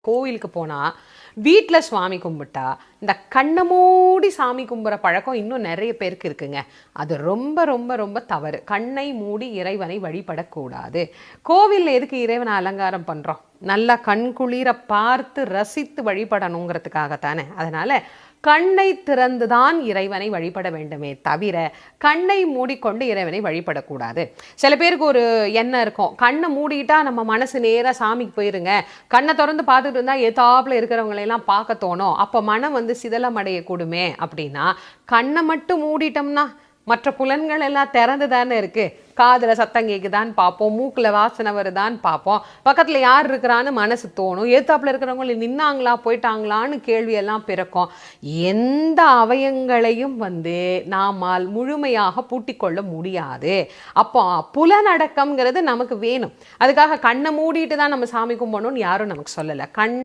கோவிலுக்கு போனால் வீட்டில் சுவாமி கும்பிட்டா இந்த கண்ணை மூடி சாமி கும்பிட்ற பழக்கம் இன்னும் நிறைய பேருக்கு இருக்குங்க. அது ரொம்ப ரொம்ப ரொம்ப தவறு. கண்ணை மூடி இறைவனை வழிபடக்கூடாது. கோவிலில் எதுக்கு இறைவனை அலங்காரம் பண்ணுறோம்? நல்லா கண்குளிர பார்த்து ரசித்து வழிபடணுங்கிறதுக்காகத்தானே. அதனால் கண்ணை திறந்துதான் இறைவனை வழிபட வேண்டுமே தவிர கண்ணை மூடிக்கொண்டு இறைவனை வழிபடக்கூடாது. சில பேருக்கு ஒரு எண்ணம் இருக்கும், கண்ணை மூடிட்டா நம்ம மனசு நேராக சாமிக்கு போயிருங்க, கண்ணை திறந்து பார்த்துட்டு இருந்தால் ஏத்தாப்புல இருக்கிறவங்களையெல்லாம் பார்க்க தோணும், அப்போ மனம் சிதலம் அடையக்கூடுமே அப்படின்னா, கண்ணை மட்டும் மூடிட்டோம்னா மற்ற புலன்கள் எல்லாம் திறந்து தானே இருக்கு. காதில் சத்தம் கேட்குதான்னு பார்ப்போம், மூக்கில் வாசனை வருதான்னு பார்ப்போம், பக்கத்தில் யார் இருக்கிறான்னு மனசு தோணும், ஏத்தாப்புல இருக்கிறவங்க நின்னாங்களா போயிட்டாங்களான்னு கேள்வியெல்லாம் பிறக்கும். எந்த அவயங்களையும் நாமால் முழுமையாக பூட்டிக்கொள்ள முடியாது. அப்போ புலனடக்கம்ங்கிறது நமக்கு வேணும். அதுக்காக கண்ணை மூடிட்டு தான் நம்ம சாமி கும்பிடணும்னு யாரும் நமக்கு சொல்லலை.